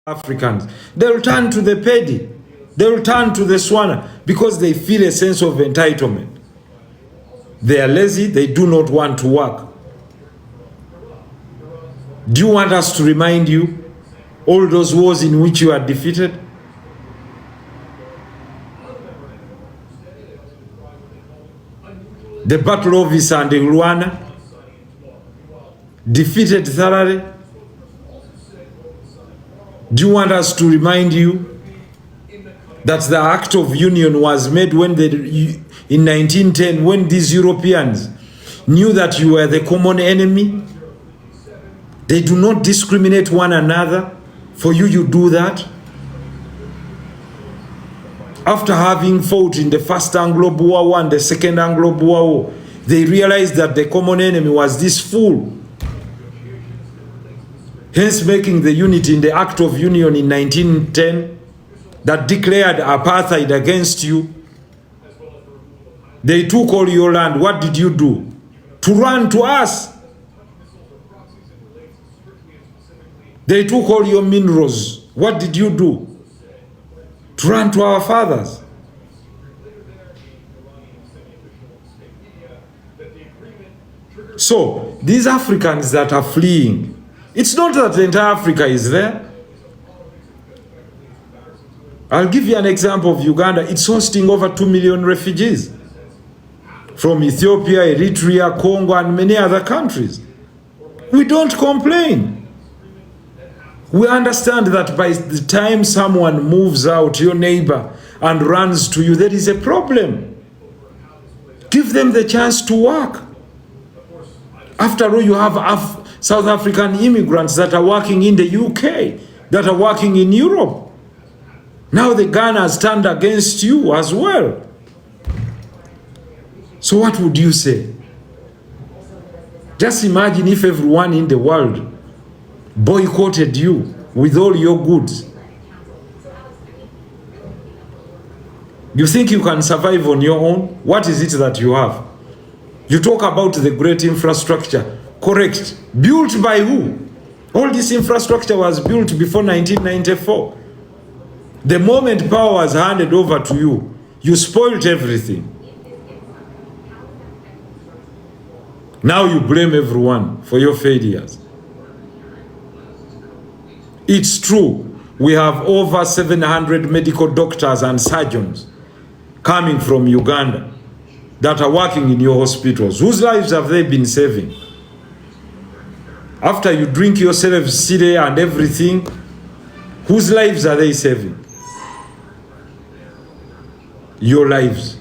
Africans. They will turn to the Pedi. They will turn to the Swana because they feel a sense of entitlement. They are lazy. They do not want to work. Do you want us to remind you all those wars in which you are defeated? The Battle of Isandlwana, defeated thoroughly. Do you want us to remind you that the Act of Union was made when in 1910, when these Europeans knew that you were the common enemy? They do not discriminate one another. For you, you do that. After having fought in the First Anglo-Boer War and the Second Anglo-Boer War, they realized that the common enemy was this fool. Hence making the unity in the Act of Union in 1910 that declared apartheid against you. They took all your land. What did you do? To run to us. They took all your minerals. What did you do? To run to our fathers. So, these Africans that are fleeing, it's not that the entire Africa is there. I'll give you an example of Uganda. It's hosting over 2 million refugees from Ethiopia, Eritrea, Congo, and many other countries. We don't complain. We understand that by the time someone moves out, your neighbor, and runs to you, there is a problem. Give them the chance to work. After all, you have South African immigrants that are working in the UK, that are working in Europe. Now the gun has turned against you as well. So what would you say? Just imagine if everyone in the world boycotted you with all your goods. You think you can survive on your own? What is it that you have? You talk about the great infrastructure. Correct. Built by who? All this infrastructure was built before 1994. The moment power was handed over to you, you spoiled everything. Now you blame everyone for your failures. It's true, we have over 700 medical doctors and surgeons coming from Uganda that are working in your hospitals. Whose lives have they been saving? After you drink yourself silly and everything, whose lives are they saving? Your lives.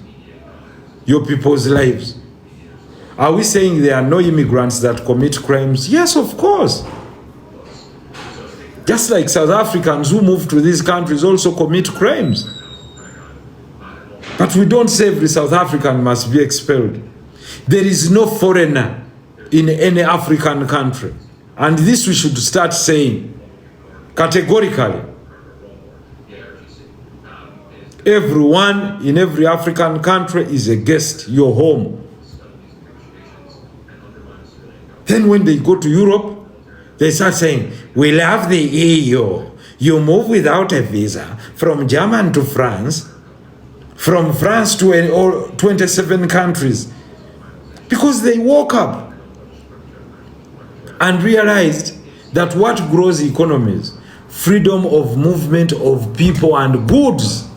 Your people's lives. Are we saying there are no immigrants that commit crimes? Yes, of course. Just like South Africans who move to these countries also commit crimes. But we don't say every South African must be expelled. There is no foreigner in any African country. And this we should start saying categorically. Everyone in every African country is a guest, your home. Then when they go to Europe, they start saying, we love the EU. You move without a visa from Germany to France, from France to 27 countries. Because they woke up and realized that what grows economies, freedom of movement of people and goods.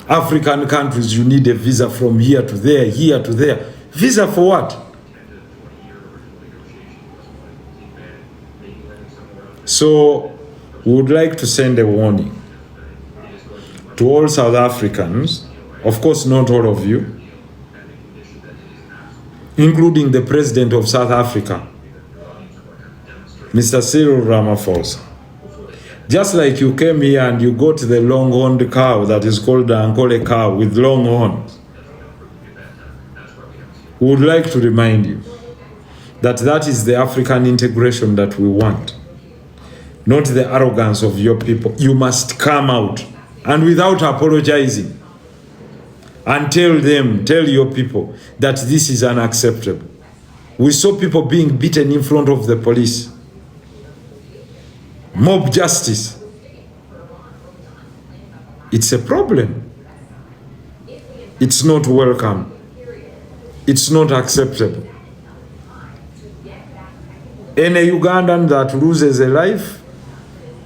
African countries, you need a visa from here to there, here to there. Visa for what? So, we would like to send a warning to all South Africans, of course not all of you, including the President of South Africa, Mr. Cyril Ramaphosa. Just like you came here and you got the long-horned cow that is called the Ankole cow with long horns, we would like to remind you that that is the African integration that we want. Not the arrogance of your people. You must come out and without apologizing and tell your people that this is unacceptable. We saw people being beaten in front of the police. mob justice. It's a problem. It's not welcome. It's not acceptable. Any Ugandan that loses a life,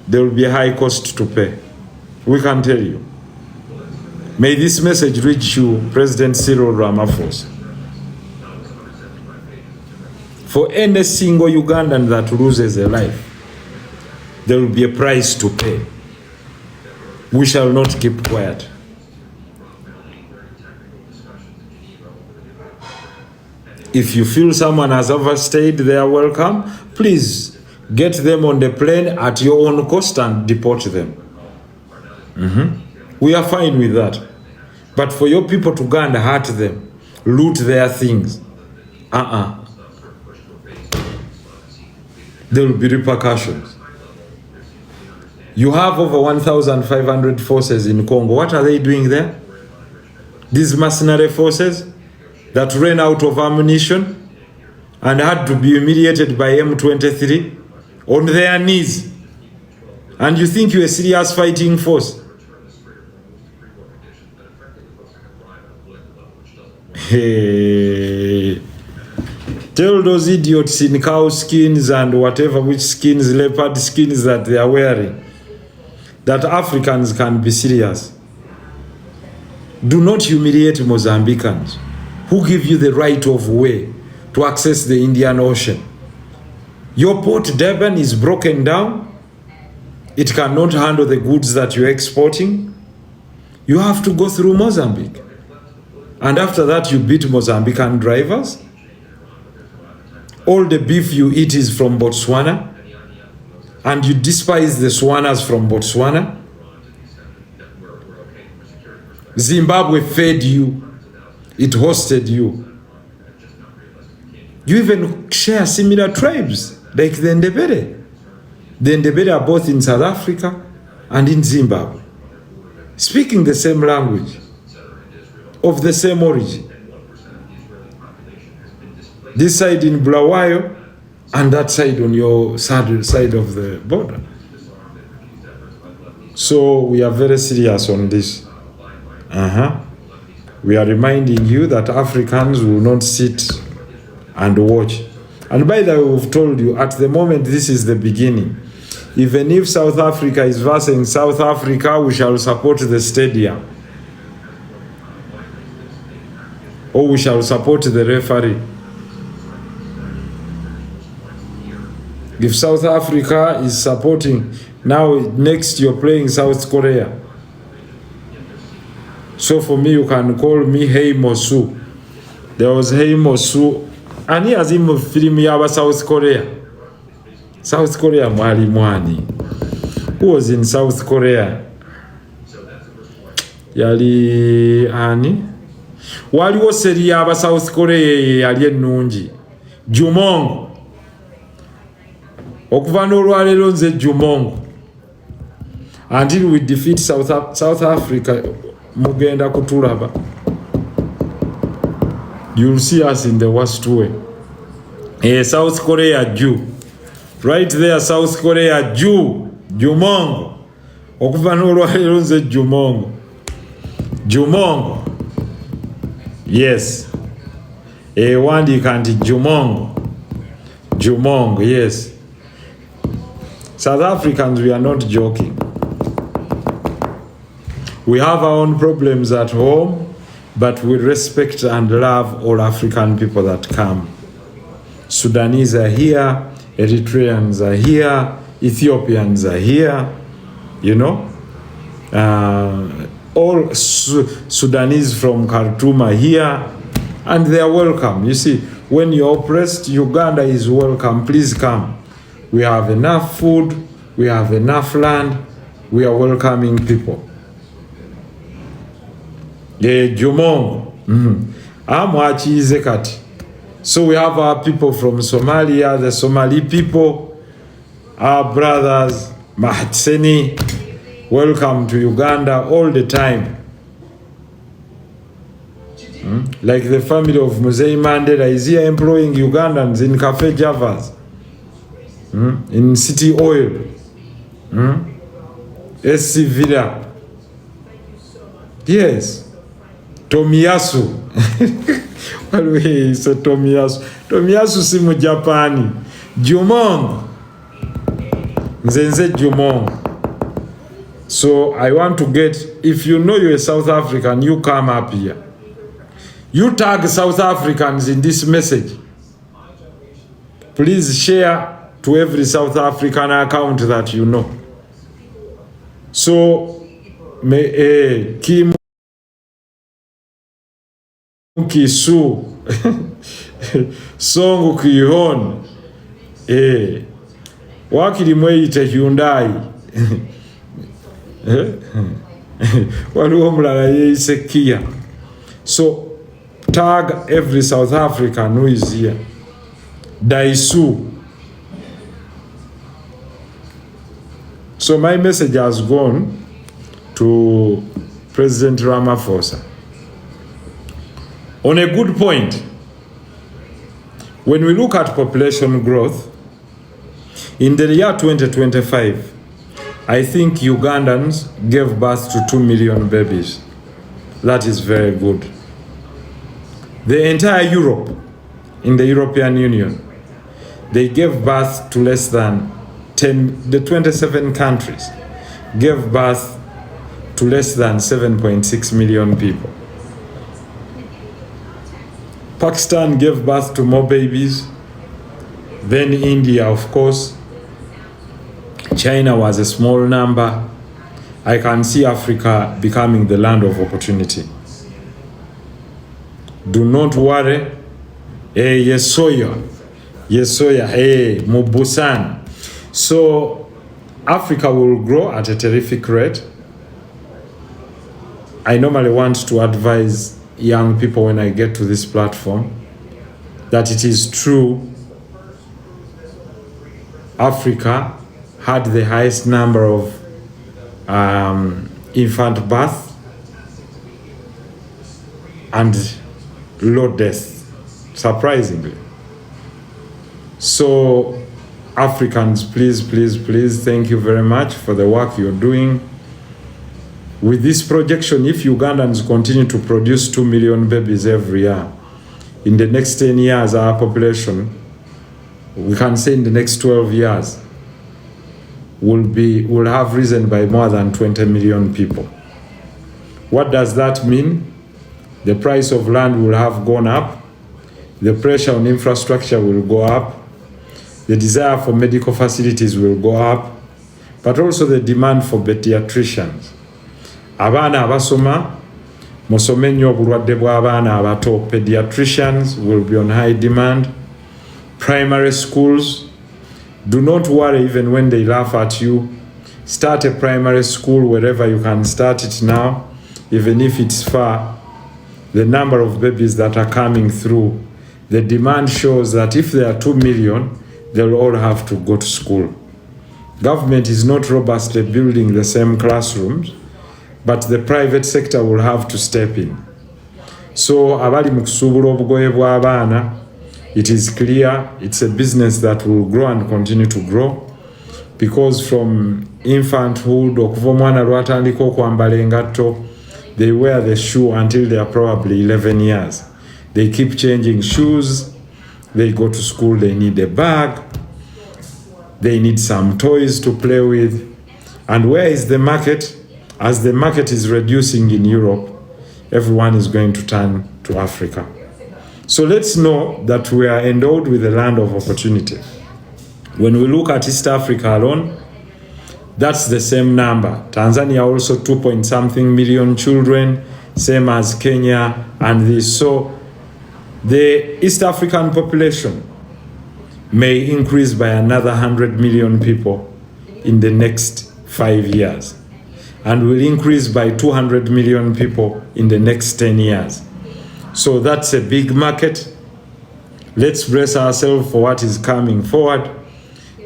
there will be a high cost to pay. We can tell you. May this message reach you, President Cyril Ramaphosa. For any single Ugandan that loses a life, there will be a price to pay. We shall not keep quiet. If you feel someone has overstayed their welcome, please get them on the plane at your own cost and deport them. We are fine with that. But for your people to go and hurt them, loot their things, there will be repercussions. You have over 1,500 forces in Congo. What are they doing there? These mercenary forces that ran out of ammunition and had to be humiliated by M23 on their knees. And you think you're a serious fighting force? Hey. Tell those idiots in cow skins and whatever, which skins, leopard skins that they are wearing, that Africans can be serious. Do not humiliate Mozambicans who give you the right of way to access the Indian Ocean. Your port Durban is broken down. It cannot handle the goods that you're exporting. You have to go through Mozambique. And after that, you beat Mozambican drivers. All the beef you eat is from Botswana. And you despise the Swanas from Botswana. Zimbabwe fed you. It hosted you. You even share similar tribes, like the Ndebele. The Ndebele are both in South Africa and in Zimbabwe, speaking the same language, of the same origin. This side in Bulawayo, and that side on your side of the border. So we are very serious on this. We are reminding you that Africans will not sit and watch. And by the way, we've told you, at the moment, this is the beginning. Even if South Africa is versus South Africa, we shall support the stadium. Or we shall support the referee. If South Africa is supporting, now next you're playing South Korea. So for me, you can call me Hey Mosu. There was Hey Mosu. And he has him film yaba South Korea. South Korea mwali mwani. Who was in South Korea? Yali ani? Waliwo seri yaba South Korea yali ennungi. Jumongo. Okuva n'olwaleero nze Jumongo. Until we defeat South Africa, mugenda kutulaba. You'll see us in the worst way. South Korea Jew. Right there, South Korea Jew. Jumongo. Okuva n'olwaleero nze Jumongo. Jumongo. Yes. Wandika nti Jumongo. Jumongo, yes. South Africans, we are not joking. We have our own problems at home, but we respect and love all African people that come. Sudanese are here, Eritreans are here, Ethiopians are here, you know. All Sudanese from Khartoum are here, and they are welcome. You see, when you're oppressed, Uganda is welcome. Please come. We have enough food, we have enough land, we are welcoming people. Jumongo. Amwachize kati. So we have our people from Somalia, the Somali people, our brothers, Mahatseni, welcome to Uganda all the time. Like the family of Mzee Mandela is here employing Ugandans in Cafe Javas, in City Oil. Esivira. Yes. Tomiyasu. So Tomiyasu. Tomiyasu si mu Japani. Jumong. Nzenze Jumong. So I want to get, if you know you're a South African, you come up here. You tag South Africans in this message. Please share to every South African account that you know. So, Kim Kisu, Songu Kihon, Wakili Mwite Hyundai, Waluomla Yesekia. So, tag every South African who is here. Daisu. So my message has gone to President Ramaphosa. On a good point, when we look at population growth, in the year 2025, I think Ugandans gave birth to 2 million babies. That is very good. The entire Europe, in the European Union, they gave birth to less than 10, the 27 countries gave birth to less than 7.6 million people. Pakistan gave birth to more babies, then India, of course. China was a small number. I can see Africa becoming the land of opportunity. Do not worry. Yesoya, Mubusan. So Africa will grow at a terrific rate. I normally want to advise young people when I get to this platform that it is true Africa had the highest number of infant birth and low death, surprisingly. So Africans, please, thank you very much for the work you're doing. With this projection, if Ugandans continue to produce 2 million babies every year, in the next 10 years, our population, we can say in the next 12 years, will have risen by more than 20 million people. What does that mean? The price of land will have gone up, the pressure on infrastructure will go up, the desire for medical facilities will go up, but also the demand for pediatricians. Abaana abasoma musome nnyo obulwadde bw'abaana abato. Pediatricians will be on high demand. Primary schools, do not worry even when they laugh at you. Start a primary school wherever you can start it now, even if it's far. The number of babies that are coming through, the demand shows that if there are 2 million, they'll all have to go to school. Government is not robustly building the same classrooms, but the private sector will have to step in. So abali mu kusuubula obugoye bw'abaana, it is clear it's a business that will grow and continue to grow, because from infanthood, okuva omwana lwatandika okwambala engatto, they wear the shoe until they are probably 11 years. They keep changing shoes. They go to school, they need a bag. They need some toys to play with. And where is the market? As the market is reducing in Europe, everyone is going to turn to Africa. So let's know that we are endowed with a land of opportunity. When we look at East Africa alone, that's the same number. Tanzania also 2-point-something million children, same as Kenya and this. So the East African population may increase by another 100 million people in the next 5 years, and will increase by 200 million people in the next 10 years. So that's a big market. Let's brace ourselves for what is coming forward.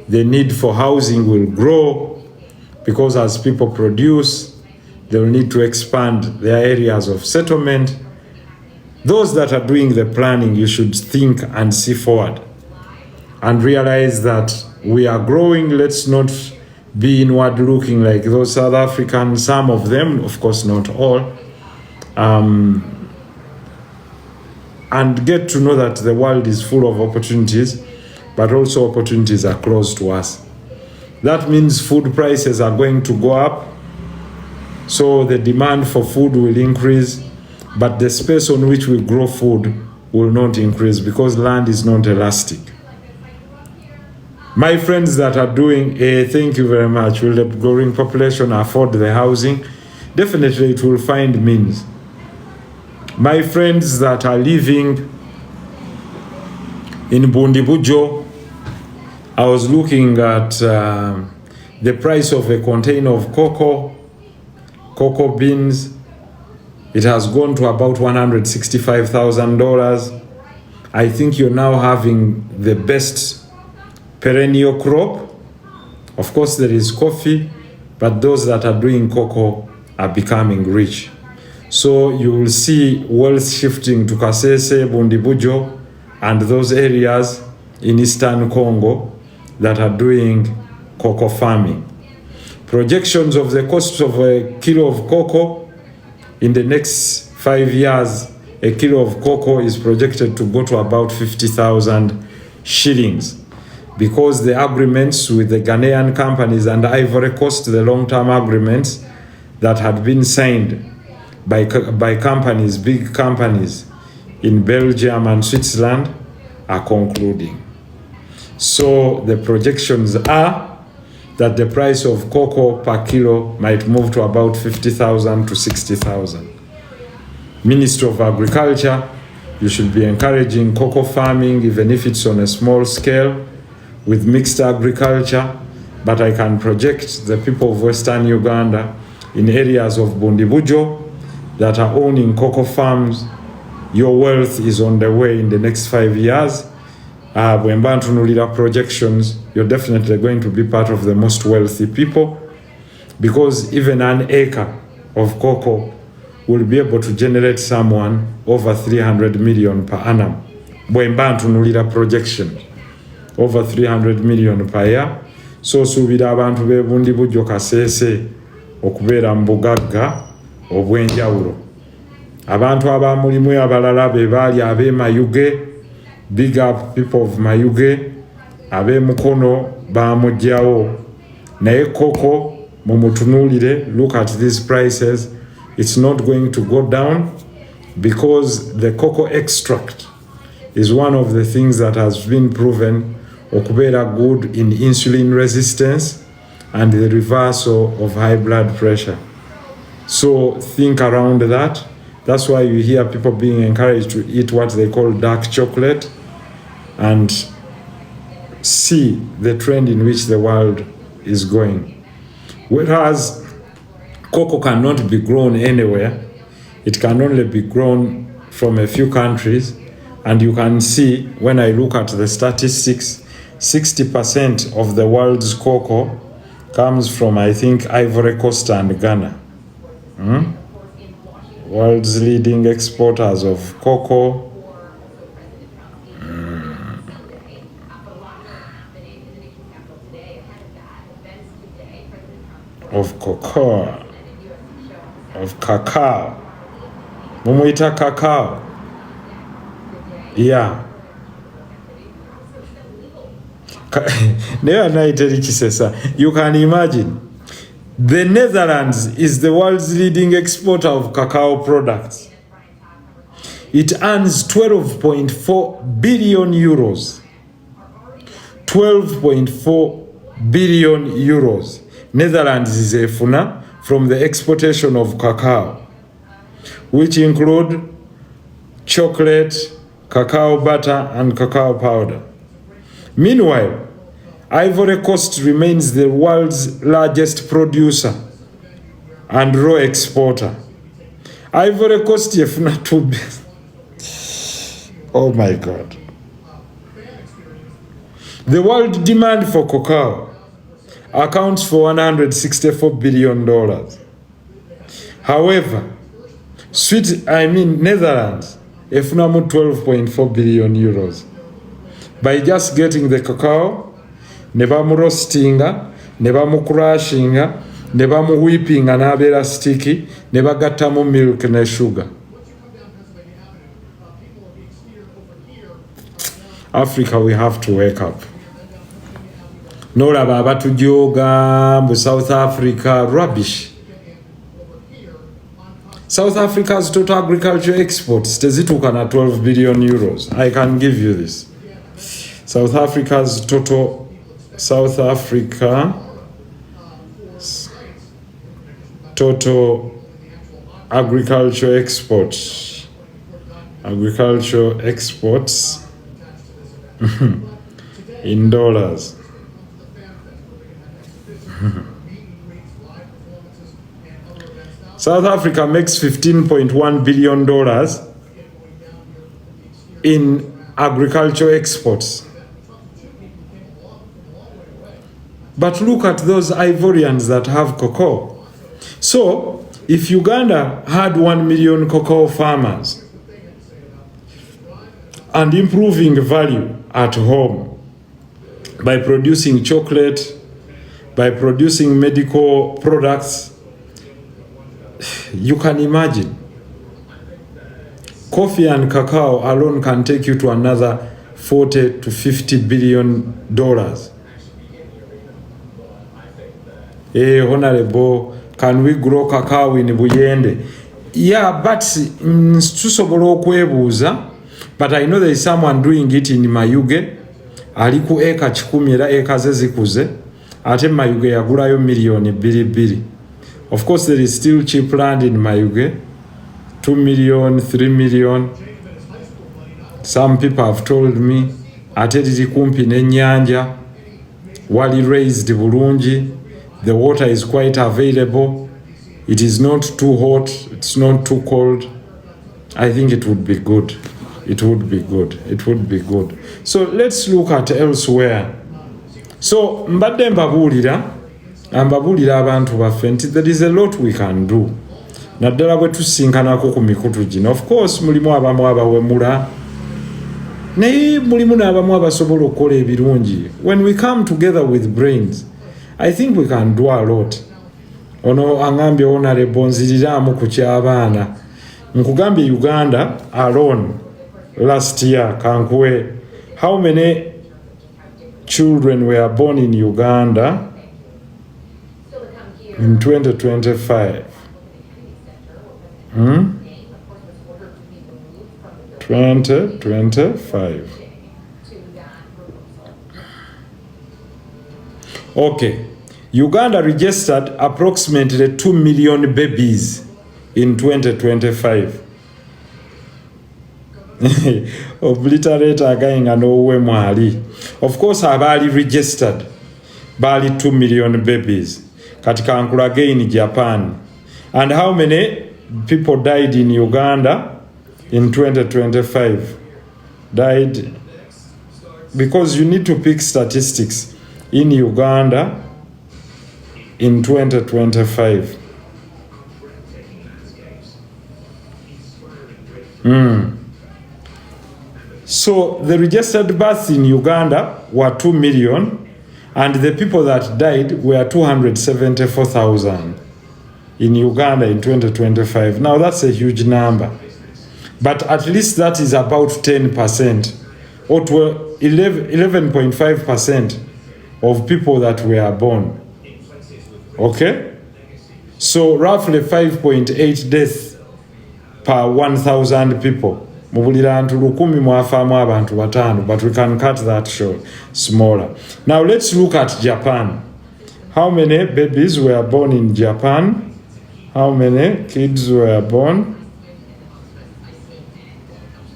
The need for housing will grow, because as people produce, they will need to expand their areas of settlement. Those that are doing the planning, you should think and see forward and realize that we are growing. Let's not be inward looking like those South Africans, some of them, of course not all, and get to know that the world is full of opportunities, but also opportunities are close to us. That means food prices are going to go up, so the demand for food will increase, but the space on which we grow food will not increase because land is not elastic. My friends that are doing, thank you very much, will the growing population afford the housing? Definitely it will find means. My friends that are living in Bundibujo, I was looking at the price of a container of cocoa beans. It has gone to about $165,000. I think you're now having the best perennial crop. Of course, there is coffee, but those that are doing cocoa are becoming rich. So you will see wealth shifting to Kasese, Bundibujo, and those areas in Eastern Congo that are doing cocoa farming. Projections of the cost of a kilo of cocoa in the next 5 years, a kilo of cocoa is projected to go to about 50,000 shillings because the agreements with the Ghanaian companies and Ivory Coast, the long-term agreements that had been signed by companies, big companies in Belgium and Switzerland are concluding. So the projections are that the price of cocoa per kilo might move to about 50,000 to 60,000. Ministry of Agriculture, you should be encouraging cocoa farming, even if it's on a small scale, with mixed agriculture, but I can project the people of Western Uganda in areas of Bundibujo that are owning cocoa farms. Your wealth is on the way in the next 5 years. When Bantunulira projections, you're definitely going to be part of the most wealthy people because even an acre of cocoa will be able to generate someone over 300 million per annum. When Bantunulira projections, over 300 million per year. So subira abantu be Bundibujo Kasese okubeera mu bugagga obw'enjawulo. Abantu abamulimu abalala be baali ab'e Mayuge, big up people of Mayuge, ab'e Mukono baamugyawo. Naye koko mumutunulire, look at these prices. It's not going to go down because the cocoa extract is one of the things that has been proven okubeera good in insulin resistance and the reversal of high blood pressure. So think around that. That's why you hear people being encouraged to eat what they call dark chocolate and see the trend in which the world is going. Whereas cocoa cannot be grown anywhere, it can only be grown from a few countries, and you can see when I look at the statistics, 60% of the world's cocoa comes from, I think, Ivory Coast and Ghana. World's leading exporters of cocoa. Of cocoa. Of cacao. Mumuita cacao. Yeah. You can imagine. The Netherlands is the world's leading exporter of cacao products. It earns 12.4 billion euros. 12.4 billion euros. Netherlands is a funa from the exportation of cacao, which include chocolate, cacao butter, and cacao powder. Meanwhile, Ivory Coast remains the world's largest producer and raw exporter. Ivory Coast yefuna too. Oh my God. The world demand for cacao accounts for $164 billion. However, Netherlands efuna 12.4 billion euros by just getting the cacao, ne bamurostinga, ne bamukrashinga ne bamuwipinga n'abeera sticky ne bagattamu milk ne sugar. Africa, we have to wake up. Nolaba abatujooga mbu South Africa, rubbish. South Africa's total agriculture exports tezituuka na 12 billion euros. I can give you this. South Africa's total agriculture exports in dollars. South Africa makes $15.1 billion in agricultural exports. But look at those Ivorians that have cocoa. So, if Uganda had 1 million cocoa farmers and improving value at home by producing chocolate, by producing medical products, you can imagine. Coffee and cacao alone can take you to another $40 to $50 billion. Honorable, can we grow cacao in Buyende? Yeah, but tusobola okwebuuza, but I know there is someone doing it in Mayuge. Aliku eka 10 era eka ze zikuze. Ate Mayuge yagulayo million 2. Of course, there is still cheap land in Mayuge, 2 million, 3 million. Some people have told me, ate liri kumpi n'ennyanja, wali raised bulungi, the water is quite available, it is not too hot, it's not too cold. I think it would be good. It would be good. It would be good. So let's look at elsewhere. So mbadde mbabuulira abantu baffe nti there is a lot we can do. Naddala bwe tusinkanako ku mikutu gino. Of course mulimu abamu abawemula, naye mulimu n'abamu abasobola okukola ebirungi. When we come together with brains, I think we can do a lot. Ono angambye honorable nziriraamu ku ky'abaana. Nkugambye Uganda alone last year, kankuwe, how many children were born in Uganda in 2025? 2025. Okay. Uganda registered approximately 2 million babies in 2025. Obliterate again and owe mwali. Of course, abali registered bali 2 million babies. Katika ankula again Japan. And how many people died in Uganda in 2025? Died because you need to pick statistics in Uganda in 2025. So the registered births in Uganda were 2 million and the people that died were 274,000 in Uganda in 2025. Now that's a huge number. But at least that is about 10% or 11.5% of people that were born. Okay? So roughly 5.8 deaths per 1,000 people. Mubulira antu 10 mwafamu abantu 5, but we can cut that short, smaller. Now let's look at Japan. How many babies were born in Japan? How many kids were born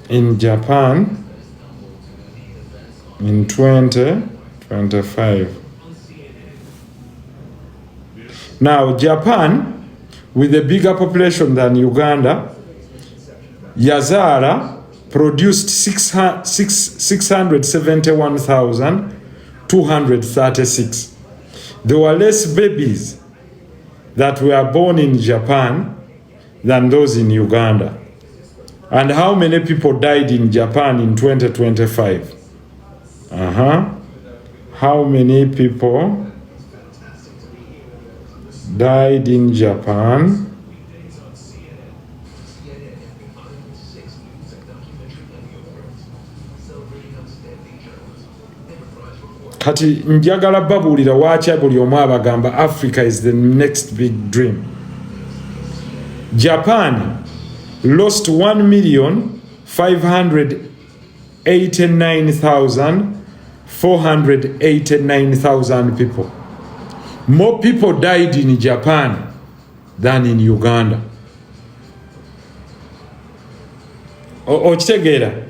in Japan in 2025? Now, Japan, with a bigger population than Uganda, Yazara produced 671,236. There were less babies that were born in Japan than those in Uganda. And how many people died in Japan in 2025? How many people died in Japan. Kati njagala babuulira lwaki buli omu abagamba Africa is the next big dream. Japan lost 1,589,489 people. More people died in Japan than in Uganda. Okitegeera.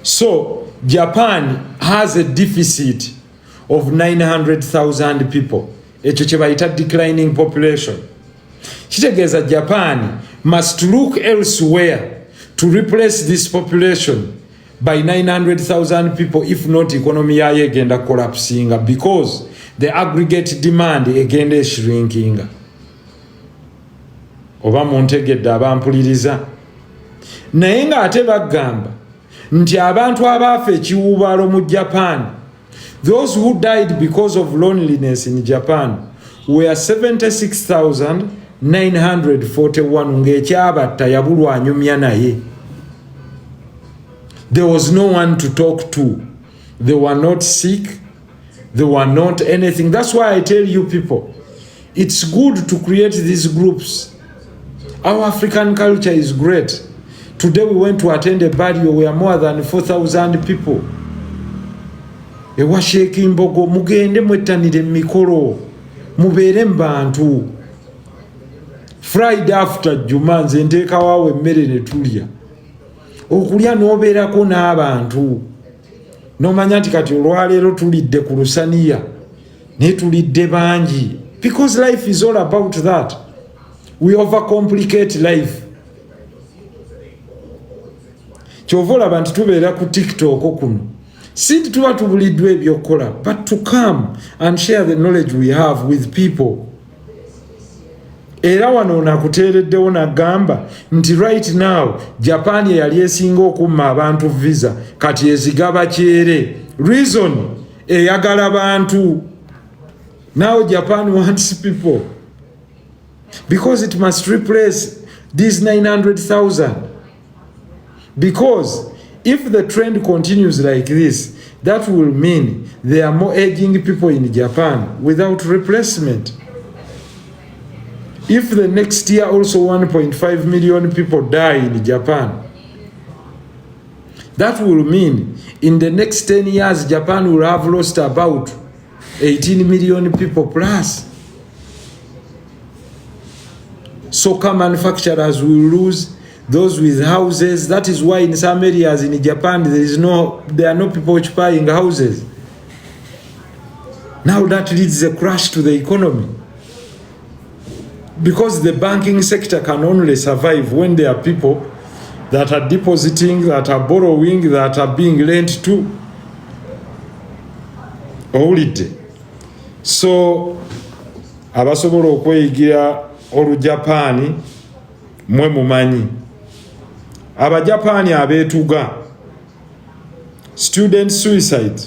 So Japan has a deficit of 900,000 people. Ekyo kye bayita declining population. Kitegeeza Japan must look elsewhere to replace this population by 900,000 people, if not economy yayo egenda collapsing because the aggregate demand egenda shrinking. Oba muntegedde abampuliriza. Naye nga ate bagamba nti abantu abaafa ekiwuubaalo mu Japan, those who died because of loneliness in Japan were 76,941 ng'ekyabatta yabulwa anyumya naye. There was no one to talk to. They were not sick. They were not anything. That's why I tell you people, it's good to create these groups. Our African culture is great. Today we went to attend a burial where more than 4,000 people. Ewa Sheikh Mbogo, mugende mwetanire mikolo. Mubeere mbantu. Friday after Juma nze nteeka waawe emmere ne tulya. Okulya n'obeerako n'abantu. N'omanya nti kati olwaleero tulidde ku lusaniya. Ne tulidde bangi. Because life is all about that. We overcomplicate life. Kyova olaba nti tubeera ku TikTok kuno. Si tuba tubuliddwa ebyokukola, but to come and share the knowledge we have with people. Era wano nakuteereddewo nagamba nti right now Japan yali esinga okumma abantu visa kati ezigaba kyere. Reason eyagala bantu. Now Japan wants people because it must replace these 900,000. Because if the trend continues like this, that will mean there are more aging people in Japan without replacement. If the next year also 1.5 million people die in Japan, that will mean in the next 10 years Japan will have lost about 18 million people plus. So car manufacturers will lose, those with houses. That is why in some areas in Japan there are no people occupying houses. Now that leads a crash to the economy. Because the banking sector can only survive when there are people that are depositing, that are borrowing, that are being lent to. Holiday. So abasobola okweyigira olujapani mwe mumanyi. Abajapani abeetuga. Student suicide.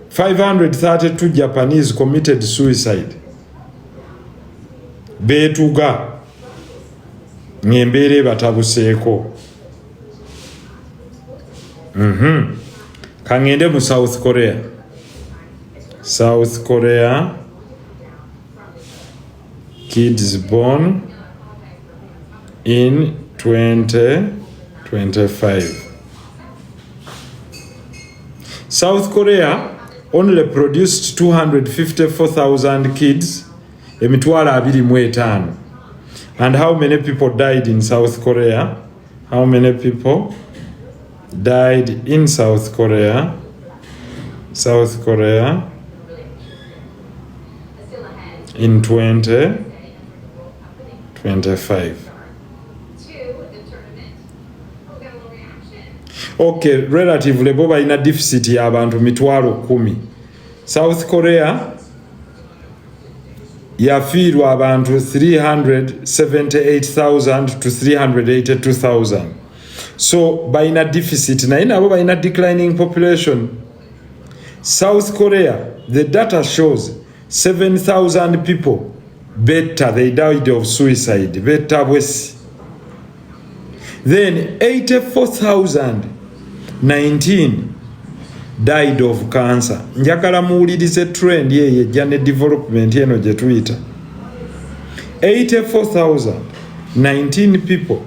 532 Japanese committed suicide. Beetuga. Ng'embeera batabuseeko. Kangende mu South Korea. South Korea. Kids born in 2025. South Korea only produced 254,000 kids, emitwalo 25. And how many people died in South Korea? How many people died in South Korea? South Korea in 2025. Okay, relatively boba ina deficit ya abantu mitwalo 10. South Korea yafiirwa abantu 378,000 to 382,000. So by ina deficit na ina boba ina declining population. South Korea, the data shows 7,000 people better, they died of suicide. Bitabuse. Then 84,019 died of cancer. Njagala muwulirize trend ye jane development eno je tuita. 84,019 people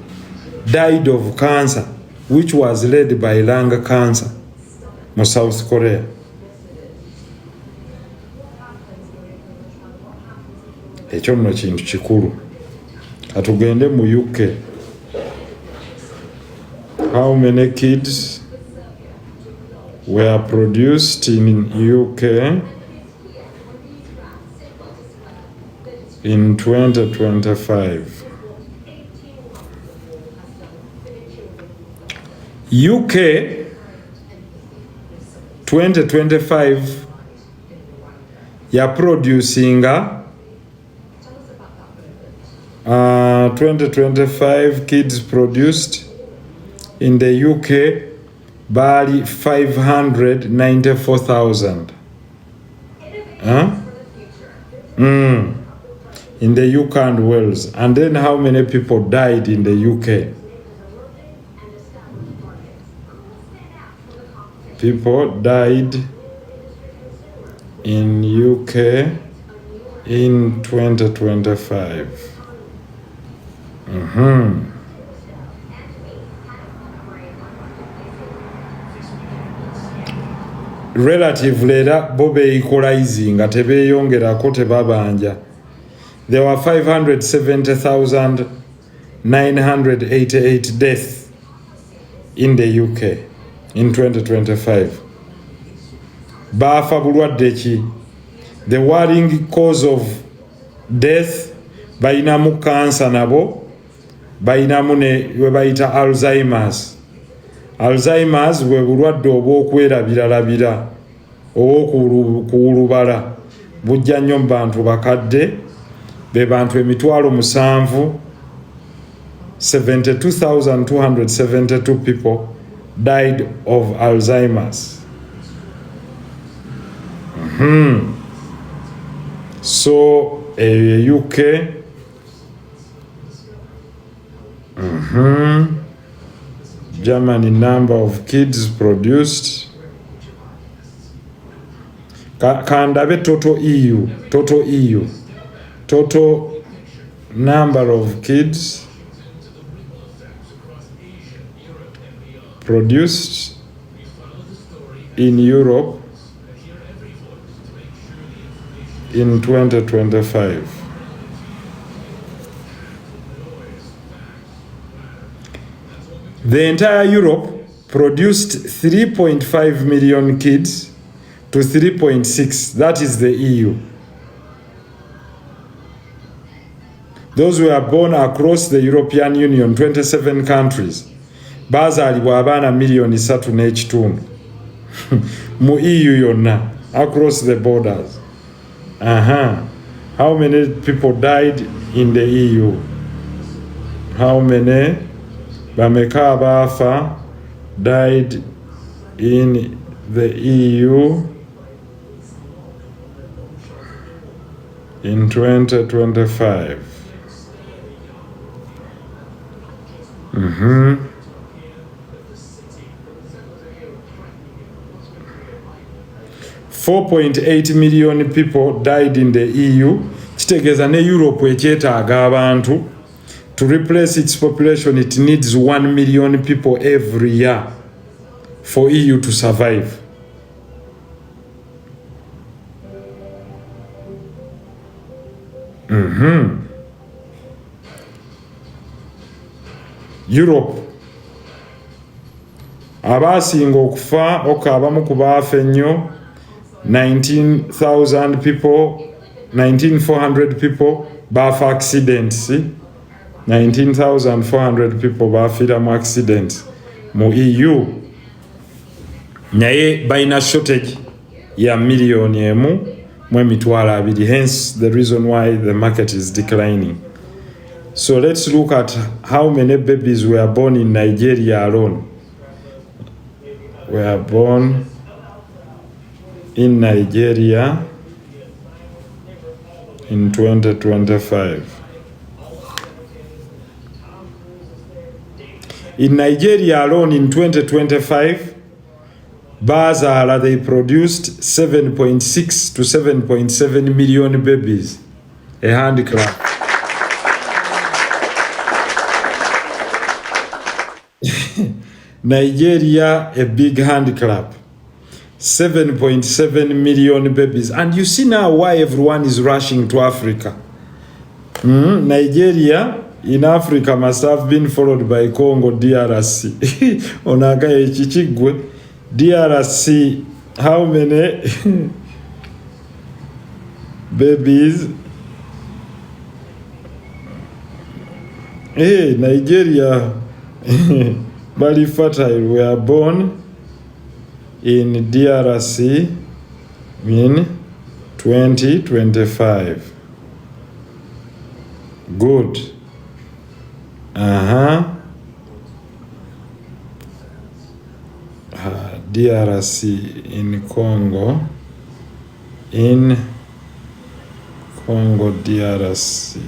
died of cancer, which was led by lung cancer mu South Korea. Ekyo nno kintu kikulu. Katugende mu UK. How many kids were produced in UK in 2025? UK 2025 ya producing 2025 kids produced in the UK bali 594,000. In the UK and Wales. And then how many people died in the UK? People died in UK in 2025. Relatively era bobe equalizing nga tebeyongerako tebabanja. There were 570,988 deaths in the UK in 2025. Bafa bulwadde ki? The worrying cause of death bainamu cancer nabo, bainamu ne webayita Alzheimer's. Alzheimer's we bulwadde obw'okwerabiralabira obw'okuwulubala bujja nnyo mu bantu bakadde, be bantu 72,272 people died of Alzheimer's. So UK Germany number of kids produced. Kandabe total EU total number of kids produced in Europe in 2025. The entire Europe produced 3.5 million kids to 3.6. That is the EU. Those who were born across the European Union, 27 countries. Bazaalibwa abaana million 3.5 mu EU yonna, across the borders. How many people died in the EU? How many bameka abafa died in the EU in 2025? 4.8 million people died in the EU. Kitegeeza ne Europe ekyetaaga abantu. To replace its population, it needs 1 million people every year for EU to survive. Europe abasinga okufa abamu ku baafa ennyo 19,000 people, 19,400 people baafa accidents. 19,400 people baafira mu accidents mu EU. Naye baina shortage ya million emu mu emitwalo abiri. Hence the reason why the market is declining. So let's look at how many babies were born in Nigeria alone. Were born in Nigeria in 2025. In Nigeria alone in 2025, Bazara, they produced 7.6 to 7.7 million babies. A handicraft. Nigeria, a big handicraft. 7.7 million babies. And you see now why everyone is rushing to Africa. Nigeria in Africa must have been followed by Congo, DRC. Onagaye Chichigwe. DRC, how many babies? Hey, Nigeria, very fertile, were born in DRC in 2025. Good. DRC in Congo, DRC.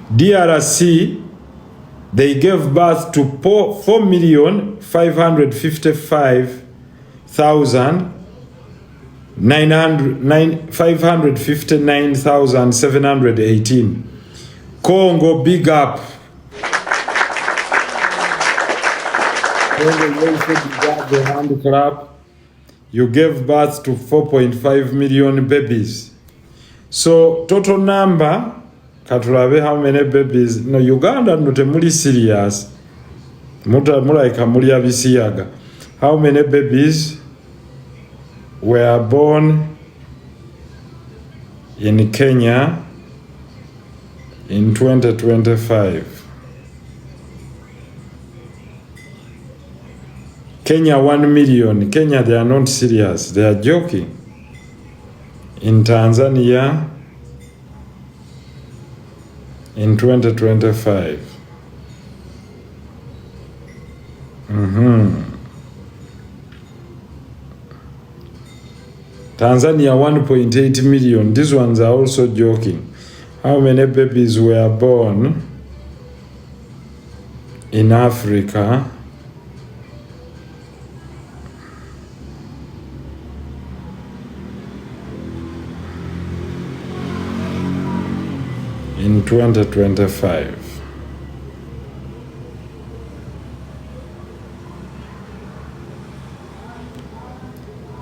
DRC, they gave birth to 4,555,718. Congo, big up. You gave birth to 4.5 million babies. So total number, katulabe how many babies. No, Uganda no temuli serious. Mulaika muli abisiyaga. How many babies were born in Kenya in 2025? Kenya 1 million. Kenya, they are not serious. They are joking. In Tanzania in 2025. Tanzania 1.8 million. These ones are also joking. How many babies were born in Africa in 2025?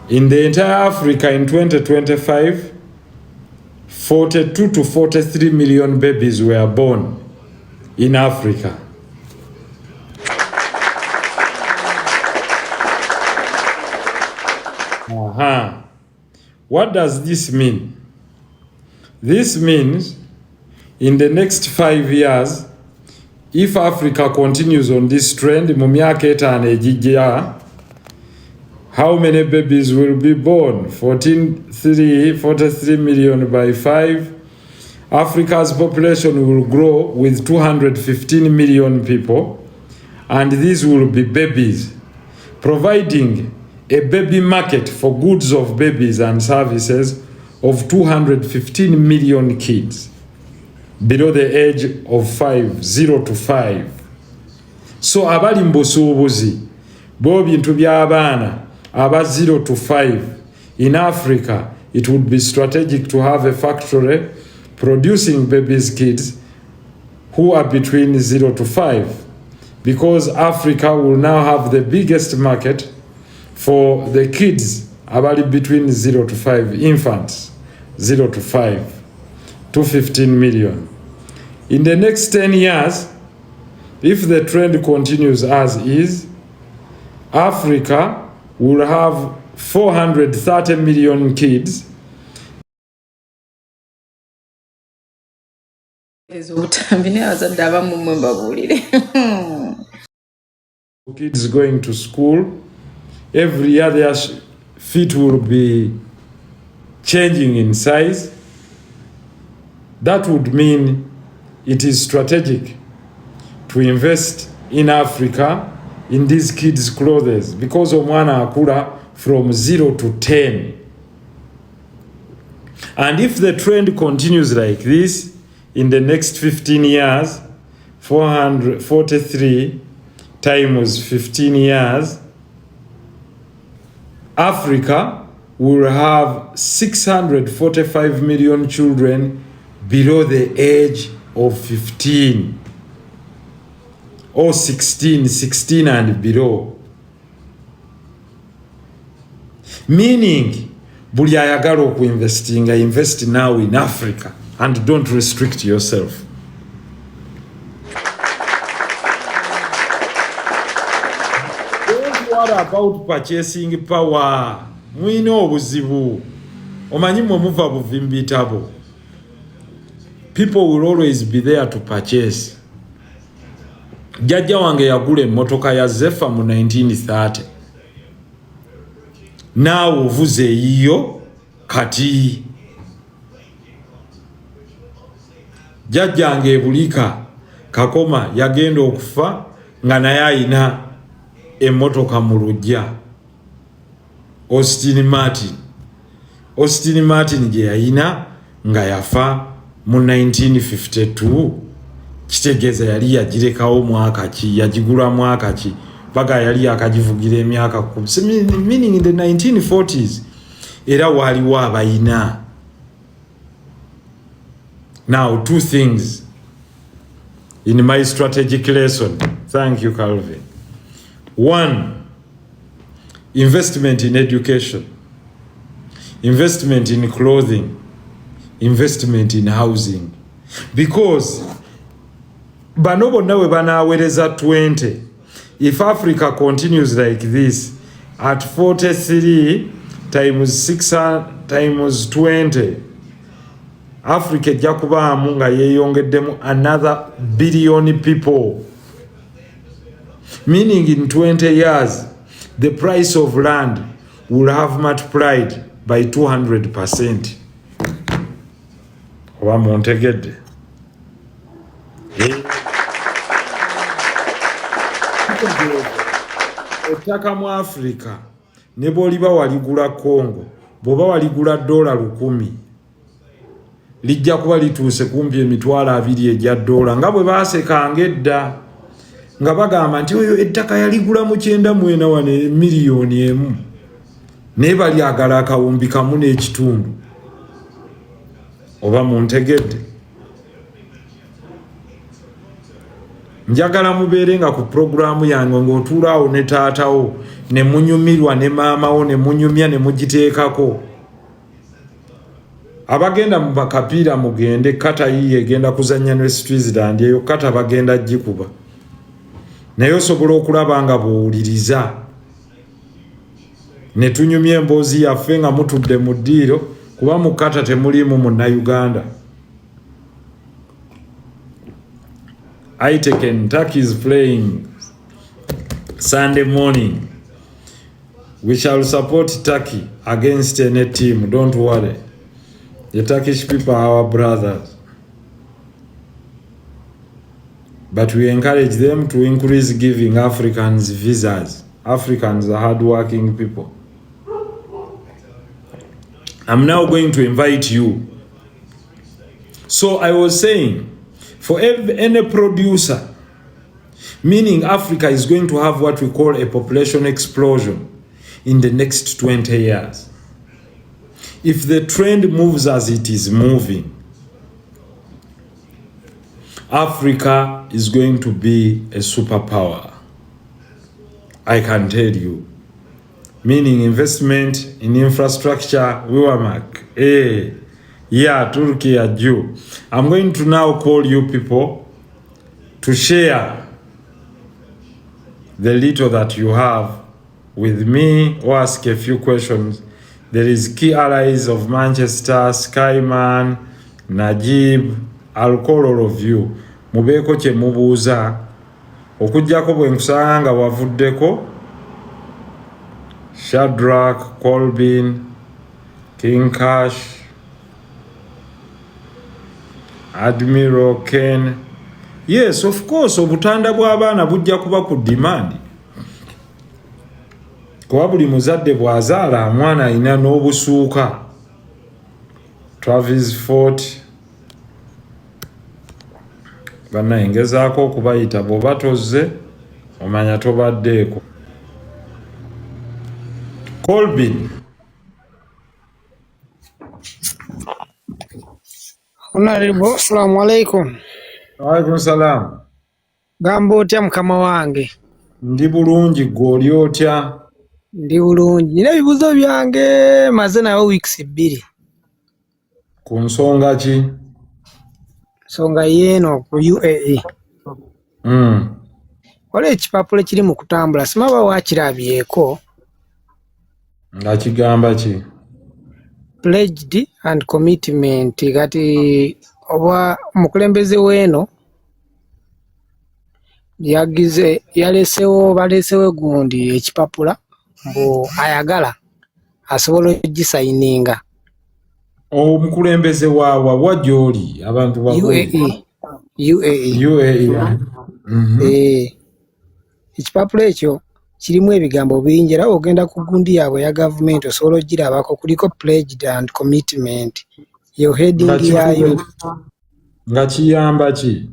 In the entire Africa in 2025, 42 to 43 million babies were born in Africa. What does this mean? This means in the next 5 years, if Africa continues on this trend, how many babies will be born? 43 million by 5. Africa's population will grow with 215 million people, and these will be babies, providing a baby market for goods of babies and services of 215 million kids below the age of 0 to 5. So abali mbusuubuzi bo bintu by'abaana aba 0 to 5 in Africa, it would be strategic to have a factory producing babies kids who are between 0 to 5, because Africa will now have the biggest market for the kids abali between 0 to 5, infants 0 to 5, 215 million. In the next 10 years, if the trend continues as is, Africa will have 430 million kids. Kids going to school. Every year their feet will be changing in size. That would mean it is strategic to invest in Africa in these kids' clothes because omwana akula from 0 to 10. And if the trend continues like this in the next 15 years, 443 times 15 years, Africa will have 645 million children below the age of 15 or 16 and below. Meaning, buli ayagala okuinvestinga, invest now in Africa and don't restrict yourself. Don't worry about purchasing power. Mwine obuzibu. Omanyi mwe muva buvimbitabo. People will always be there to purchase. Jajja wange yagula emmotoka ya Zephyr mu 1930. Naawe ovuze eyiyo kati. Jajjange ebulika kakoma yagenda okufa nga naye ayina emmotoka mu luggya. Austin Martin gye yayina nga yafa mu 1952. Kitegeeza yali yagirekawo mwaka ki, yagigula mwaka ki, baga yali akagivugira emyaka 10, meaning in the 1940s. Era waliwo abayina. Now, two things in my strategic lesson. Thank you, Calvin. One, investment in education, investment in clothing, investment in housing. Because bano bonna we banawereza 20. If Africa continues like this at 43 times 6 times 20, Africa ejja kubaamu nga yeeyongeddemu another billion people. Meaning in 20 years, the price of land will have multiplied by 200%. Oba muntegedde. Ettaka mu Africa ne bw'oliba waligula Congo, bw'oba waligula $1,000, lijja kuba lituuse kumpi $20,000 ejja dola, nga bwe baasekanga edda nga bagamba nti oyo ettaka yaligula mu 9 miliyoni 1 naye balyagala akawumbi 1.5. Oba muntegedde. Njagala mubeere nga ku programu yange ng'otuulaawo ne taatawo ne munyumirwa ne maamawo ne munyumya ne mugiteekako. Abagenda mu bakapiira mugende, kata yiye egenda kuzannya ne Switzerland, eyo kata bagenda gikuba. Naye osobola okulaba nga bw'owuliriza. Ne tunyumya emboozi yaffe nga mutudde mu ddiiro, kuba mu kata temuliimu Munnayuganda. Iteken Turkey is playing Sunday morning. We shall support Turkey against any team, don't worry. The Turkish people are our brothers. But we encourage them to increase giving Africans visas. Africans are hardworking people. I'm now going to invite you. So I was saying, for any producer, meaning Africa is going to have what we call a population explosion in the next 20 years. If the trend moves as it is moving, Africa is going to be a superpower. I can tell you. Meaning investment in infrastructure, Wiwamak. Yeah, Turkey are due. I'm going to now call you people to share the little that you have with me or ask a few questions. There is key allies of Manchester, Skyman, Najib. I'll call all of you. Mubeko che mubuuza. Okujjako bwe nkusanga nga wavuddeko. Shadrach, Colbin, King Cash, Admiral Ken, Yes, of course, obutanda bw'abaana bujja kuba ku demand. Kuba buli muzadde bw'azaala omwana alina n'obusuuka. Travis Fort bannaye ngezaako okubayita bw'oba tozze omanya tobaddeeko. Colbin. Honorable, assalamu alaikum. Waalaikum salaam. Gamba otya mukama wange? Ndi bulungi, ggwe oli otya? Ndi bulungi. Nina ebibuuzo byange maze nawe weeks 2. Ku nsonga ki? Nsonga yeeno ku UAE. Waliwo ekipapula kiri mu kutambula simaba wakirabyeko. Nga kigamba ki? Pledged and commitment. Kati oba omukulembeze weeno balesewo gundi ekipapula mbu ayagala asobola okugisayininga. Omukulembeze waawa wajjoli abantu ba UAE. Ekipapula ekyo kirimu ebigambo bingi era ogenda ku gundi yaabwe ya gavumenti osobola ogirabako kuliko pledged and commitment. Yo heading yayo nga kiyamba ki?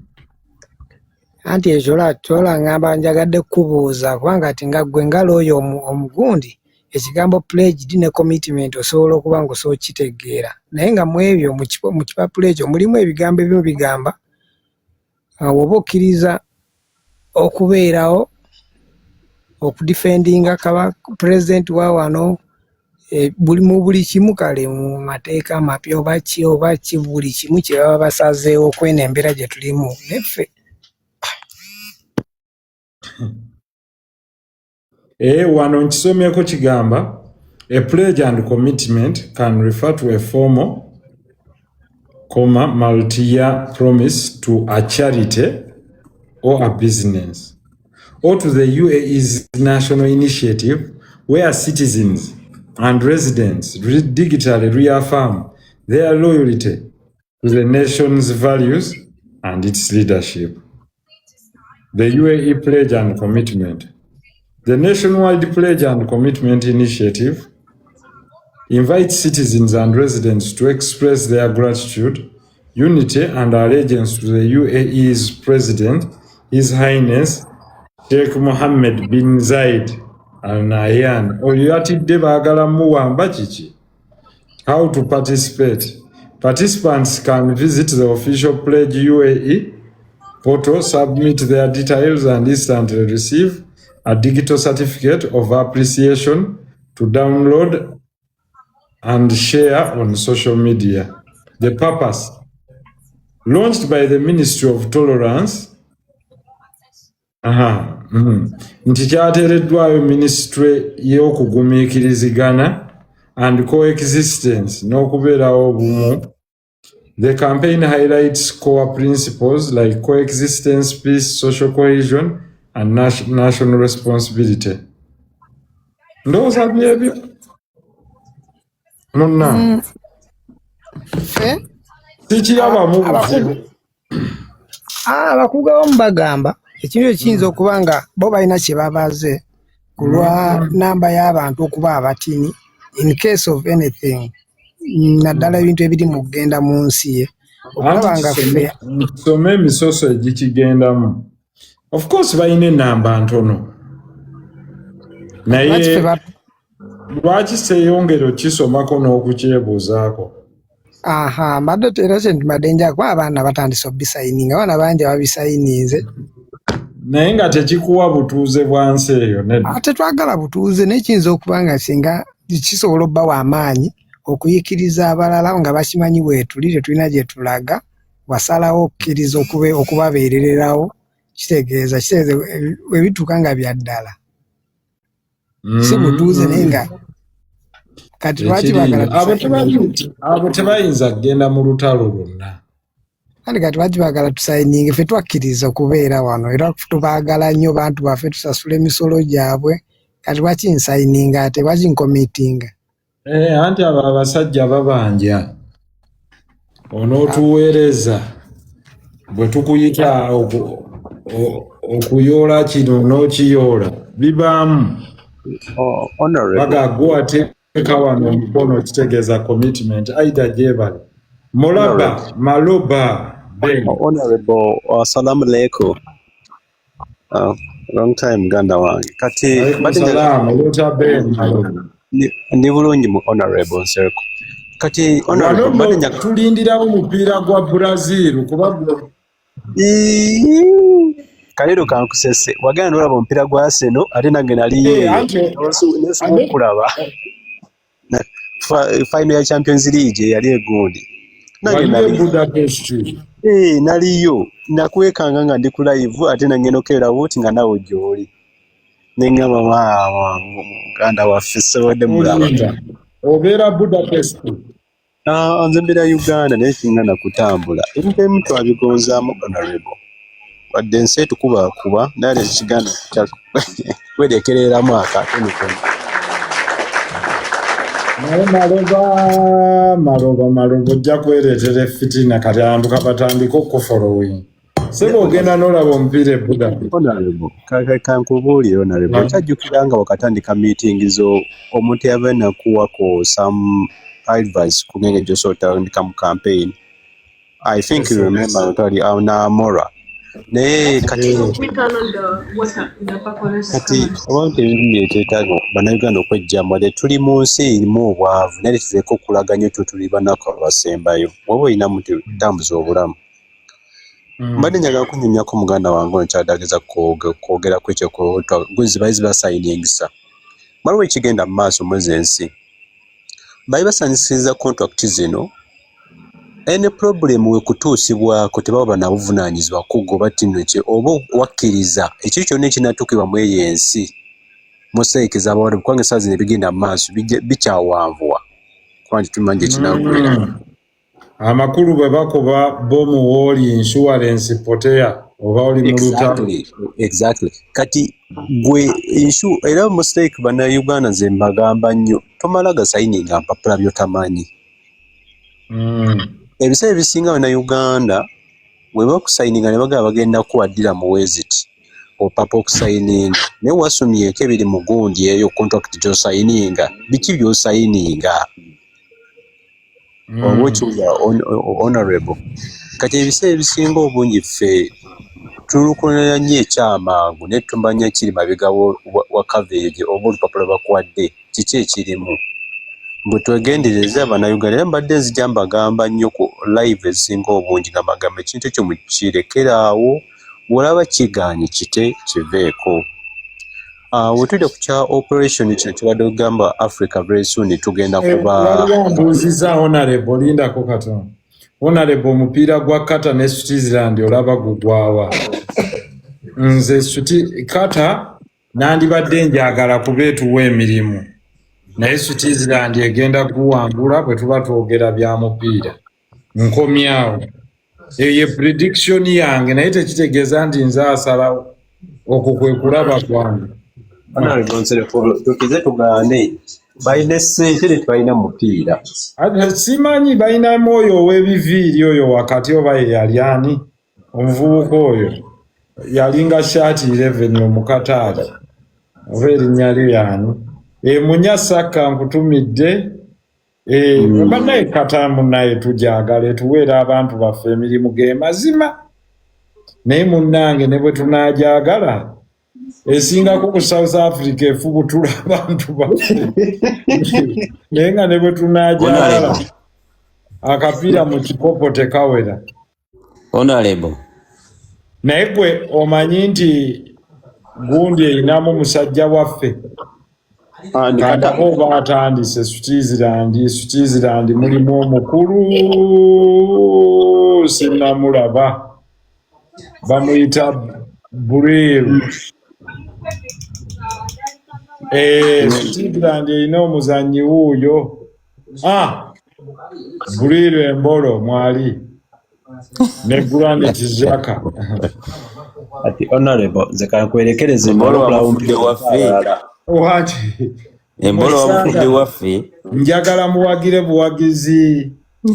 Anti ekyola ngamba njagadde kubuuza kubanga ati nga ggwe ngalo oyo omugundi ekigambo pledged ne commitment osobola okuba nga osobola kitegeera naye nga mu ebyo mu kipapula ekyo mulimu ebigambo ebimu bigamba oba okkiriza okubeerawo okudifendinga president wa wano buli kimu kale mu mateeka amapya oba ki buli kimu kye baba basazeewo okwena embeera gye tulimu neffe. Wano nkisomyeko kigamba a pledge and commitment can refer to a formal, multi-year promise to a charity or a business, or to the UAE's national initiative where citizens and residents digitally reaffirm their loyalty to the nation's values and its leadership. The UAE Pledge and Commitment. The Nationwide Pledge and Commitment Initiative invites citizens and residents to express their gratitude, unity, and allegiance to the UAE's President, His Highness Sheikh Mohammed bin Zayed Al Nahyan. Oyatidde baagala muwamba kiki? How to participate? Participants can visit the official Pledge UAE portal, submit their details, and instantly receive a digital certificate of appreciation to download and share on social media. The purpose, launched by the Ministry of Tolerance, nti kyateereddwayo Ministry y'okugumiikirizigana and coexistence n'okubeerawo obumu. The campaign highlights core principles like coexistence, peace, social cohesion, and national responsibility. Ndowooza byebyo. Munna. Tikirabamu buzibu. Abakugu abamu bagamba ekintu ekiyinza okuba nga bo balina kye babaze ku lwa namba y'abantu okuba abatini in case of anything. Naddala ebintu ebiri mu kugenda mu nsi ye okulaba nga ffe tusome emisoso egikigendamu. Of course balina enamba ntono naye lwaki seyongera okisomako n'okukyebuuzaako? mbadde era kyentibadde njakuba abaana batandise obisayininga abaana bangi ababisayininze naye nga tekikuwa butuuze bwa nsi eyo. Tetwagala butuuze naye kiyinza okuba nga singa kisobola obbawa amaanyi okuyikiriza abalala nga bakimanyi bwetuli tetulina gye tulaga wasalawo okkiriza okubabeerererawo kitegeeza ebituuka nga bya ddala si butuuze naye nga kati lwaki baagala abo tebayinza kgenda mu lutalo lwonna kati lwaki baagala tusayininge ffe twakkiriza okubeera wano era tubaagala nnyo bantu baffe tusasula emisolo gyabwe kati lwaki nsayininga ate lwaki nkomitinga? Anti abo abasajja babanja onootuweereza bwe tukuyita okuyoola kino n'okiyoola bibaamu bagagwa ateeka wano omukono kitegeeza commitment aida gyebale molaba maloba Honorable assalamu alaikum. Long time ganda wange kati ndi bulungi mu Honorable Nsereko kati Honorable tulindirawo omupiira gwa Brazil kuba Kalero kankusese wagenda n'olaba omupiira gwa Arsenal ate nange naliyo nesobola final ya Champions League yali egundi naliyo nakwekanga nga ndi ku live ate nange nokera wuti nga nawe gyoli nengamba muganda waffe sewedde mulaba obeera Budapest nze mbeera Uganda naye kingana kutambula ebintu ebimu twabigonzaamu Honorable wadde ensi etukubakuba naye ekiganda kwerekereramu akatonotono naye maloba ojja kwereetera fitina kati abantu kabatandika okufolowing sebe ogenda n'olaba omupiira eBudapest. Kankubuulire Honorable okyajjukira nga wakatandika miitingizo omuntu yava nakuwako some advice ku ngenge gy'osobola otandika mu campaign. I think you remember otwali Namora naye kati abantu ebintu byeteetaaga bannayuganda okwejjamu wadde tuli mu nsi erimu obwavu naye tuveeko okulaganya otwo tuli bannako abasembayo waba olina mutambuza obulamu. Mbadde njagala kunyumyako muganda wange ono kyadageza kwogera ku ekyo bayizi basayiningisa waliwo ekigenda mu maaso mwezi ensi bali basanyisiriza contract zino ene problem we kutuusibwako tebaba nabuvunaanyizibwa kugoba tinoki oba wakkiriza ekyo kyonna ekinatuukibwa mu eyo ensi museekeza abawala kubanga essaawa zino ebigenda mu maaso bikyawanvuwa kuba tumanyi ekinagwera amakulu bwe bakuba bomu wooli insurance poteya oba oli mu lutalo. Exactly. Kati gwe era mistake bannayuganda nze mbagamba nnyo tomala gasayininga mpapula by'otamanyi. Ebiseera ebisinga bannayuganda bwe bakusayininga ne bagamba bagenda kuwaddira mu weziti opapa okusayininga naye wasomyeko ebiri mu gundi eyo contract gy'osayininga biki by'osayininga oba okiwulira Honorable kati ebiseera ebisinga obungi ffe tulukunira nnyo ekyamangu naye tumanya kiri mabega wa coverage oba olupapula bakuwadde kiki ekirimu bwe twegendereza bannayuganda era mbadde nzija mbagamba nnyo ku live ezisinga obungi nga mbagamba ekintu ekyo mukirekeraawo bw'olaba kigaanye kite kiveeko. We tujja ku kya operation kino kibadde ogamba Africa very soon tugenda kuba mbuuziza Honorable lindako katono Honorable omupiira gwa Qatar ne Switzerland olaba gugwawa nze Qatar nandibadde njagala kubeetuwa emirimu naye Switzerland egenda kuwangula bwe tuba twogera bya mupiira nkomyawo eyo prediction yange naye tekitegeeza nti nze asalawo okwo kwe kulaba kwange. Honorable Nsereko tukize tugaane balina ssente tebalina mupiira simanyi balina mwoyo ow'ebiviiri oyo wakati oba ye yali ani omuvubuka oyo yalinga shaati 11 omukataali oba erinnya lye yani munyasaka nkutumidde banaye katamu naye tujagala etuweera abantu baffe emirimu ge mazima naye munnange ne bwe tunaajagala esingako ku South Africa efubutula abantu baffe naye nga ne bwe tunaajagala akapiira mu kikopo tekawera. Honorable naye gwe omanyi nti gundi erinamu musajja waffe kandako oba atandise Switzerland mulimu omukulu sinnamulaba bamuyita Bureeru. Switzerland erina omuzannyi wuuyo Bureeru embolo mwali ne Granit Xhaka. Ati Honorable nze kankwerekereze embolo wamufudde waffe wati embolo wamufudde waffe njagala muwagire buwagizi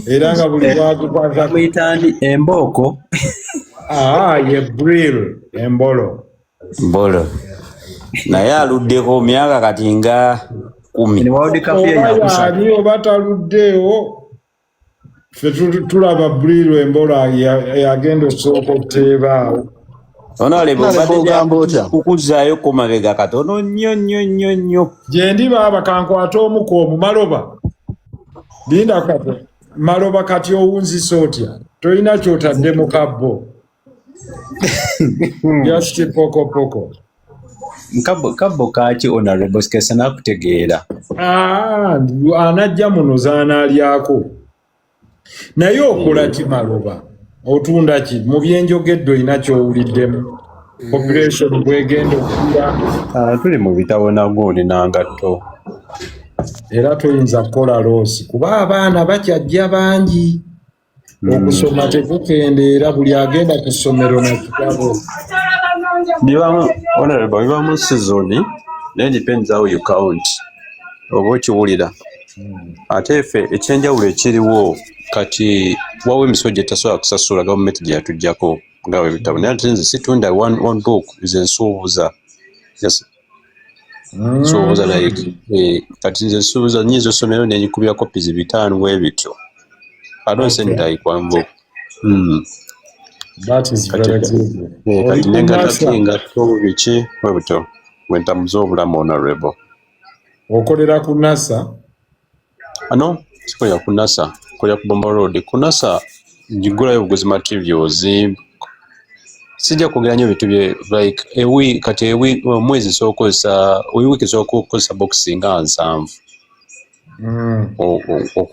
era nga buli bwakukwata kuyitandi embooko ye Brill embolo. Mbolo. Naye aluddeko myaka kati nga 10. World Cup ye Oba yakusa. yani oba taluddeewo. Ffe tulaba Brill embolo yagenda osooka okuteebaawo. Onaleba kukuzaayo ko mabega katono nnyo. Gye ndi baaba kankwata omu Maloba. Linda kato. Maloba kati owunzisa otya. Tolina kyotadde mu kabbo. Just poko. Kabbo kaki Honorable Skesa nakutegeera. Anajja muno zaanaalyako. Naye okola ki Maloba? Otunda ki? Mu byenjogedde olina ky'owuliddemu. Population bwegenda okula. Tuli mu bitabo nagundi nangatto. Era toyinza kukola loosi kuba abaana bakyajja bangi. Okusoma tekukendeera, buli agenda ku ssomero na kitabo. Biba mu season, then depends how you count. Oba okiwulira. Ate ffe ekyenjawulo ekiriwo kati wawo emisomo gye tasobola kusasula gavumenti gye yatuggyako nga bwe bitabo. Naye ate nze situndira one book nze nsuubuza. Nsuubuza kati nze nsuubuza nnyinza essomero ne nyikubira copies 5 bwe bityo. I don't send that one book. That is very good. Kati nenga tobiki bwe bityo bwentamuza obulamu Honorable. Okolera ku NASA? Ano sikolera ku NASA, kolera ku Bomba Road. Ku NASA njigulayo obuguzi materials. Sijja kwogera nnyo ebintu bye like kati omwezi sookozesa wiiki sookozesa boxi nga 7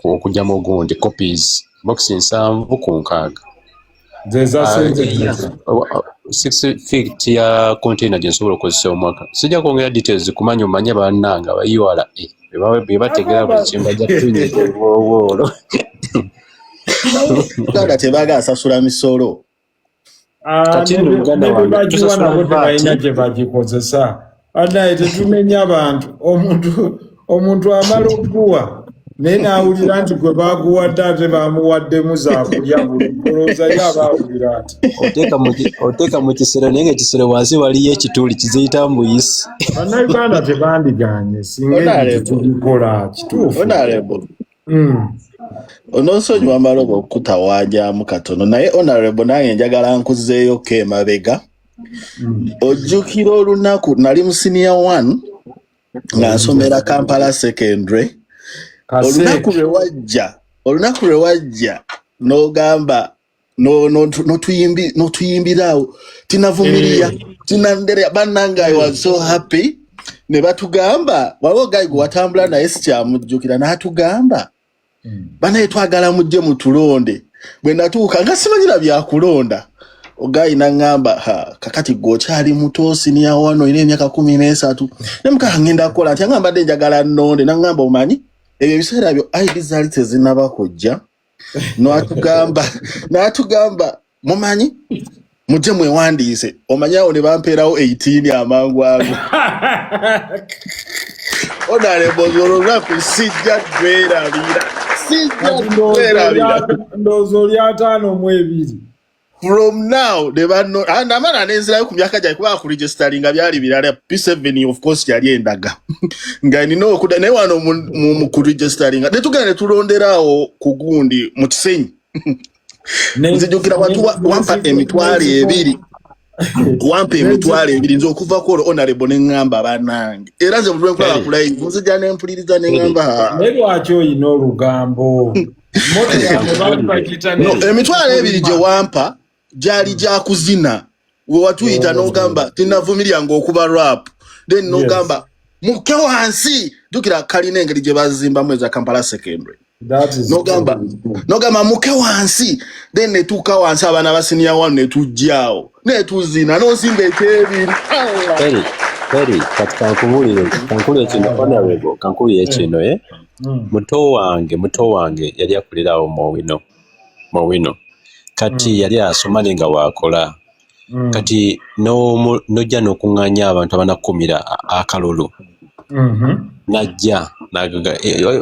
okujjamu ogundi copies boxi 7 ku 6. 6 feet ya container gye nsobola okukozesa omwaka. Sijja kwongera details kumanya omanye bannanga ba URA bye bategera buli kimba gya tunyibwoolo. Uganda tebaga asasula misolo. Kati Uganda bagiwa nabo tebalina gye bagikozesa. Anaye tetumenya abantu. Omuntu amala okuwa naye n'awulira nti gwe baaguwadde ate baamuwaddemu zaakulya buli kolooza ye abaawulira ati. Oteeka mu kisero naye ng'ekisero wansi waliyo ekituli kiziyita mbuyisi. Bannayuganda tebandiganye singa ebintu tubikola kituufu. Onosonyiwa Maloba okutawaajaamu katono naye Honorable nange njagala nkuzzeeyoko emabega. Ojjukira olunaku nali mu senior 1 nga nsomera Kampala Secondary. Olunaku lwe wajja n'ogamba notuyimbirawo tinavumiriya tinanderea bannange I was so happy. Ne batugamba waliwo gayi gwe watambula naye sikyamujjukira n'atugamba banaye twagala mujje mutulonde. Bwe natuuka nga simanyira byakulonda ogayi n'angamba kakati gwe okyali muto senior 1 olina emyaka 13 ne mukaa ngenda kukola ati angamba mbadde njagala nnonde n'angamba omanyi ebyo ebiseera byo ID zaali tezinnaba kujja. N'atugamba mumanyi mujje mwewandiise omanyi awo ne bampeerawo 18 amangu ago. Honorable olunaku sijja dwerabira. Ndowooza oli 5 mu 2. From now amana nenzirayo ku myaka gyali kuba kuregisteringa byali birala P7 of course yali endaga nga nina okuda naye wano mu kuregisteringa netugenda netulonderawo ku gundi mu Kisenyi. Nzijukira watu wampa emitwalo 2 wampa emitwalo 2 nzo okuva ko Honorable n'engamba banange era nze mutwe nkola kulai nzija n'empuliriza n'engamba ne lwaki oyina olugambo emitwalo 2 gye wampa gyali gya kuzina we watuyita n'ogamba tinavumirya ng'okuba rap then n'ogamba muke wansi jukira kalina engeri gye bazimbamu eza Kampala Secondary. N'ogamba muke wansi then netuuka wansi abaana ba senior 1 netujjaawo netuzina n'osimba ekyebiri. Peri kati kankubulire kino Honorable kankubulire kino muto wange yali akulirawo Mowino kati yali asoma nenga wakola kati nojja n'okuŋŋaanya abantu abanakumira akalulu najja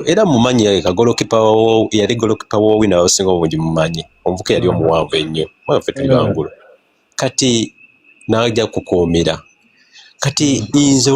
era mumanyi yali golokipa w'owina abasinga obungi mumanyi omuvuka yali omuwanvu ennyo waffe tuli bangulu kati najja kukuumira kati nze